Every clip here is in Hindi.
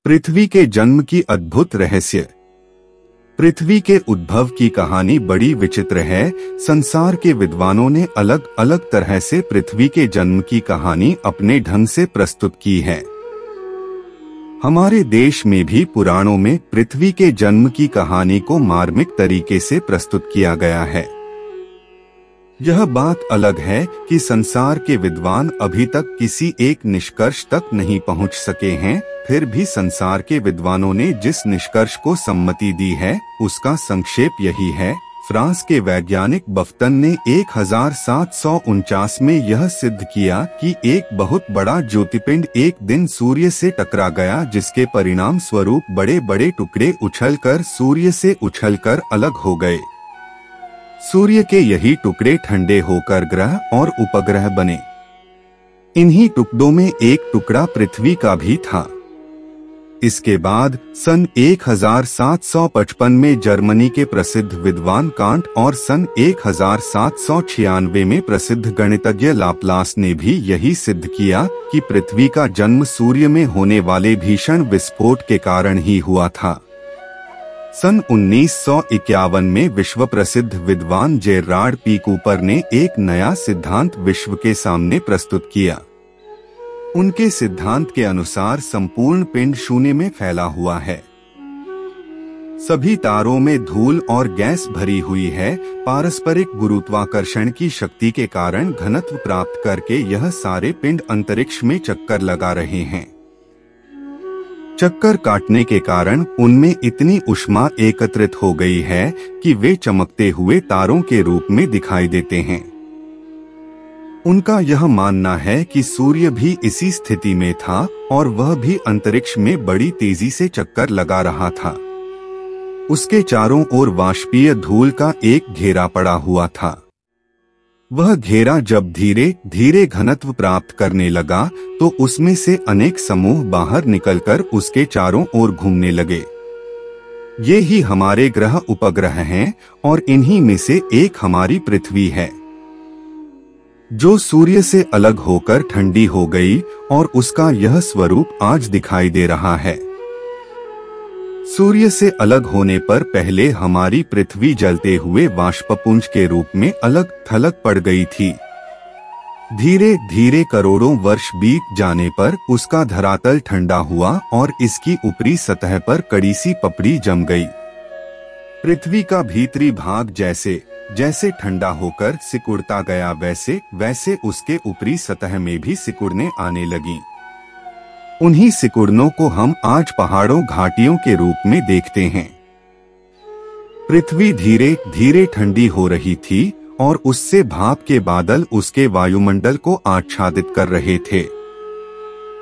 पृथ्वी के जन्म की अद्भुत रहस्य। पृथ्वी के उद्भव की कहानी बड़ी विचित्र है। संसार के विद्वानों ने अलग अलग तरह से पृथ्वी के जन्म की कहानी अपने ढंग से प्रस्तुत की है। हमारे देश में भी पुराणों में पृथ्वी के जन्म की कहानी को मार्मिक तरीके से प्रस्तुत किया गया है। यह बात अलग है कि संसार के विद्वान अभी तक किसी एक निष्कर्ष तक नहीं पहुंच सके हैं। फिर भी संसार के विद्वानों ने जिस निष्कर्ष को सम्मति दी है उसका संक्षेप यही है। फ्रांस के वैज्ञानिक बफ्तन ने 1749 में यह सिद्ध किया कि एक बहुत बड़ा ज्योतिपिंड एक दिन सूर्य से टकरा गया, जिसके परिणाम स्वरूप बड़े बड़े टुकड़े उछलकर सूर्य से उछलकर अलग हो गए। सूर्य के यही टुकड़े ठंडे होकर ग्रह और उपग्रह बने। इन्हीं टुकड़ों में एक टुकड़ा पृथ्वी का भी था। इसके बाद सन 1755 में जर्मनी के प्रसिद्ध विद्वान कांट और सन 1796 में प्रसिद्ध गणितज्ञ लाप्लास ने भी यही सिद्ध किया कि पृथ्वी का जन्म सूर्य में होने वाले भीषण विस्फोट के कारण ही हुआ था। सन 1951 में विश्व प्रसिद्ध विद्वान जेरार्ड पी कूपर ने एक नया सिद्धांत विश्व के सामने प्रस्तुत किया। उनके सिद्धांत के अनुसार संपूर्ण पिंड शून्य में फैला हुआ है। सभी तारों में धूल और गैस भरी हुई है। पारस्परिक गुरुत्वाकर्षण की शक्ति के कारण घनत्व प्राप्त करके यह सारे पिंड अंतरिक्ष में चक्कर लगा रहे हैं। चक्कर काटने के कारण उनमें इतनी ऊष्मा एकत्रित हो गई है कि वे चमकते हुए तारों के रूप में दिखाई देते हैं। उनका यह मानना है कि सूर्य भी इसी स्थिति में था और वह भी अंतरिक्ष में बड़ी तेजी से चक्कर लगा रहा था। उसके चारों ओर वाष्पीय धूल का एक घेरा पड़ा हुआ था। वह घेरा जब धीरे धीरे घनत्व प्राप्त करने लगा तो उसमें से अनेक समूह बाहर निकलकर उसके चारों ओर घूमने लगे। ये ही हमारे ग्रह उपग्रह हैं और इन्हीं में से एक हमारी पृथ्वी है, जो सूर्य से अलग होकर ठंडी हो गई और उसका यह स्वरूप आज दिखाई दे रहा है। सूर्य से अलग होने पर पहले हमारी पृथ्वी जलते हुए वाष्पपुंज के रूप में अलग थलग पड़ गई थी। धीरे धीरे करोड़ों वर्ष बीत जाने पर उसका धरातल ठंडा हुआ और इसकी ऊपरी सतह पर कड़ी सी पपड़ी जम गई। पृथ्वी का भीतरी भाग जैसे जैसे ठंडा होकर सिकुड़ता गया, वैसे वैसे उसके ऊपरी सतह में भी सिकुड़ने आने लगी। उन्हीं सिकुड़नों को हम आज पहाड़ों घाटियों के रूप में देखते हैं। पृथ्वी धीरे धीरे ठंडी हो रही थी और उससे भाप के बादल उसके वायुमंडल को आच्छादित कर रहे थे।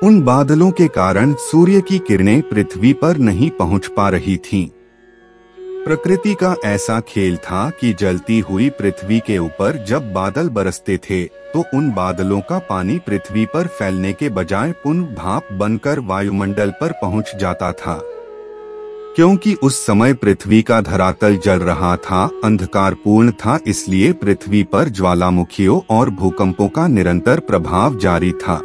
उन बादलों के कारण सूर्य की किरणें पृथ्वी पर नहीं पहुंच पा रही थीं। प्रकृति का ऐसा खेल था कि जलती हुई पृथ्वी के ऊपर जब बादल बरसते थे तो उन बादलों का पानी पृथ्वी पर फैलने के बजाय पुनः भाप बनकर वायुमंडल पर पहुंच जाता था। क्योंकि उस समय पृथ्वी का धरातल जल रहा था, अंधकारपूर्ण था, इसलिए पृथ्वी पर ज्वालामुखियों और भूकंपों का निरंतर प्रभाव जारी था।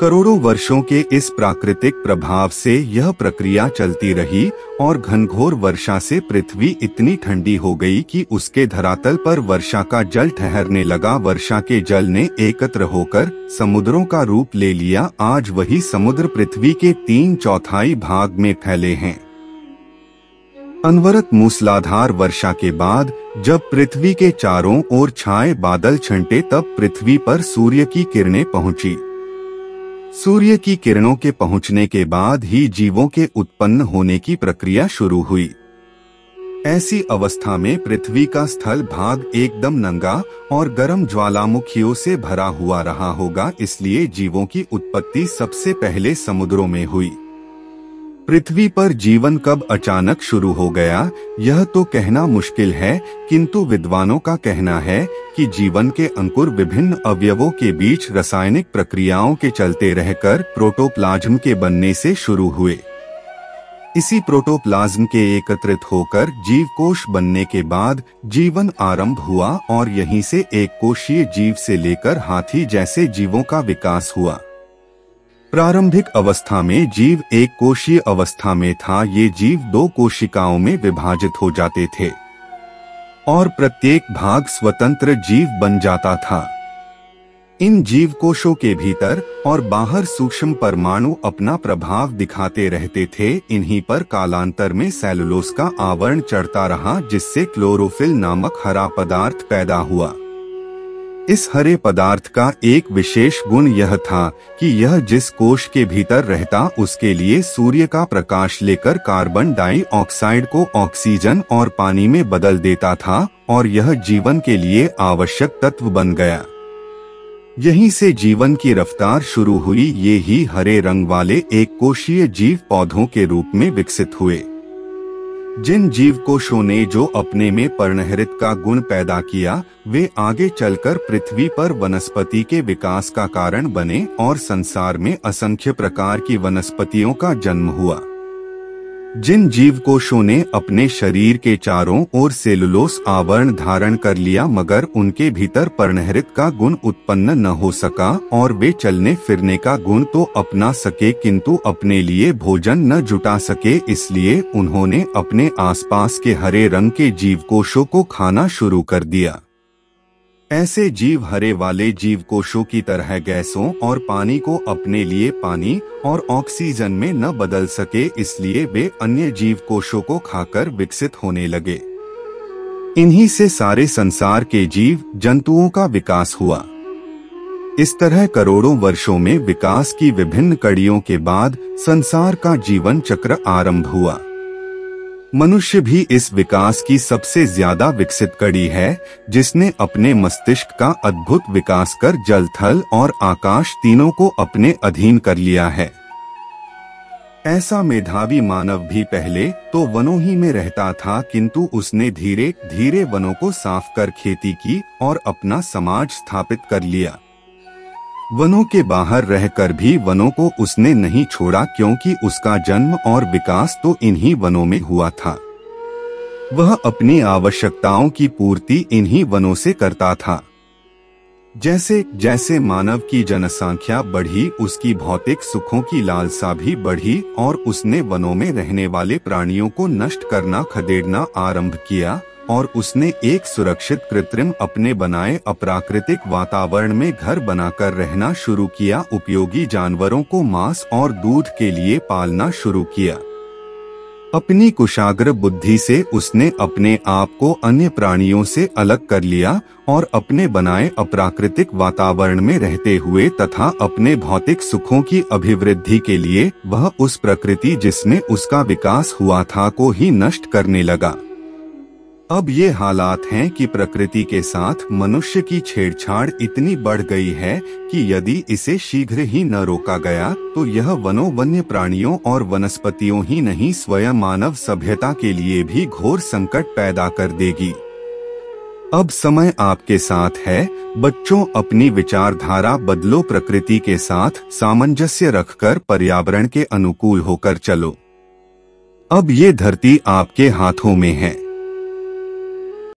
करोड़ों वर्षों के इस प्राकृतिक प्रभाव से यह प्रक्रिया चलती रही और घनघोर वर्षा से पृथ्वी इतनी ठंडी हो गई कि उसके धरातल पर वर्षा का जल ठहरने लगा। वर्षा के जल ने एकत्र होकर समुद्रों का रूप ले लिया। आज वही समुद्र पृथ्वी के 3/4 भाग में फैले हैं। अनवरत मूसलाधार वर्षा के बाद जब पृथ्वी के चारों ओर छाए बादल छंटे तब पृथ्वी पर सूर्य की किरणें पहुंची। सूर्य की किरणों के पहुंचने के बाद ही जीवों के उत्पन्न होने की प्रक्रिया शुरू हुई। ऐसी अवस्था में पृथ्वी का स्थल भाग एकदम नंगा और गर्म ज्वालामुखियों से भरा हुआ रहा होगा, इसलिए जीवों की उत्पत्ति सबसे पहले समुद्रों में हुई। पृथ्वी पर जीवन कब अचानक शुरू हो गया यह तो कहना मुश्किल है, किंतु विद्वानों का कहना है कि जीवन के अंकुर विभिन्न अवयवों के बीच रासायनिक प्रक्रियाओं के चलते रहकर प्रोटोप्लाज्म के बनने से शुरू हुए। इसी प्रोटोप्लाज्म के एकत्रित होकर जीव कोश बनने के बाद जीवन आरंभ हुआ और यहीं से एक कोशीय जीव से लेकर हाथी जैसे जीवों का विकास हुआ। प्रारंभिक अवस्था में जीव एक कोशीय अवस्था में था। ये जीव 2 कोशिकाओं में विभाजित हो जाते थे और प्रत्येक भाग स्वतंत्र जीव बन जाता था। इन जीव कोशों के भीतर और बाहर सूक्ष्म परमाणु अपना प्रभाव दिखाते रहते थे। इन्हीं पर कालांतर में सेलुलोज का आवरण चढ़ता रहा, जिससे क्लोरोफिल नामक हरा पदार्थ पैदा हुआ। इस हरे पदार्थ का एक विशेष गुण यह था कि यह जिस कोश के भीतर रहता उसके लिए सूर्य का प्रकाश लेकर कार्बन डाइऑक्साइड को ऑक्सीजन और पानी में बदल देता था और यह जीवन के लिए आवश्यक तत्व बन गया। यहीं से जीवन की रफ्तार शुरू हुई। ये ही हरे रंग वाले एक कोशीय जीव पौधों के रूप में विकसित हुए। जिन जीव कोशों ने जो अपने में पर्णहरित का गुण पैदा किया, वे आगे चलकर पृथ्वी पर वनस्पति के विकास का कारण बने और संसार में असंख्य प्रकार की वनस्पतियों का जन्म हुआ। जिन जीव कोशों ने अपने शरीर के चारों ओर सेलुलोस आवरण धारण कर लिया, मगर उनके भीतर पर्णहरित का गुण उत्पन्न न हो सका और वे चलने फिरने का गुण तो अपना सके किंतु अपने लिए भोजन न जुटा सके, इसलिए उन्होंने अपने आसपास के हरे रंग के जीव कोशों को खाना शुरू कर दिया। ऐसे जीव हरे वाले जीव कोशों की तरह गैसों और पानी को अपने लिए पानी और ऑक्सीजन में न बदल सके, इसलिए वे अन्य जीव कोशों को खाकर विकसित होने लगे। इन्हीं से सारे संसार के जीव जंतुओं का विकास हुआ। इस तरह करोड़ों वर्षों में विकास की विभिन्न कड़ियों के बाद संसार का जीवन चक्र आरंभ हुआ। मनुष्य भी इस विकास की सबसे ज्यादा विकसित कड़ी है, जिसने अपने मस्तिष्क का अद्भुत विकास कर जल, थल और आकाश तीनों को अपने अधीन कर लिया है। ऐसा मेधावी मानव भी पहले तो वनों ही में रहता था, किंतु उसने धीरे धीरे वनों को साफ कर खेती की और अपना समाज स्थापित कर लिया। वनों के बाहर रहकर भी वनों को उसने नहीं छोड़ा, क्योंकि उसका जन्म और विकास तो इन्हीं वनों में हुआ था। वह अपनी आवश्यकताओं की पूर्ति इन्हीं वनों से करता था। जैसे जैसे मानव की जनसंख्या बढ़ी, उसकी भौतिक सुखों की लालसा भी बढ़ी और उसने वनों में रहने वाले प्राणियों को नष्ट करना, खदेड़ना आरंभ किया और उसने एक सुरक्षित कृत्रिम अपने बनाए अप्राकृतिक वातावरण में घर बनाकर रहना शुरू किया। उपयोगी जानवरों को मांस और दूध के लिए पालना शुरू किया। अपनी कुशाग्र बुद्धि से उसने अपने आप को अन्य प्राणियों से अलग कर लिया और अपने बनाए अप्राकृतिक वातावरण में रहते हुए तथा अपने भौतिक सुखों की अभिवृद्धि के लिए वह उस प्रकृति जिसमें उसका विकास हुआ था को ही नष्ट करने लगा। अब ये हालात हैं कि प्रकृति के साथ मनुष्य की छेड़छाड़ इतनी बढ़ गई है कि यदि इसे शीघ्र ही न रोका गया तो यह वनों, वन्य प्राणियों और वनस्पतियों ही नहीं, स्वयं मानव सभ्यता के लिए भी घोर संकट पैदा कर देगी। अब समय आपके साथ है। बच्चों, अपनी विचारधारा बदलो, प्रकृति के साथ सामंजस्य रखकर पर्यावरण के अनुकूल होकर चलो। अब ये धरती आपके हाथों में है।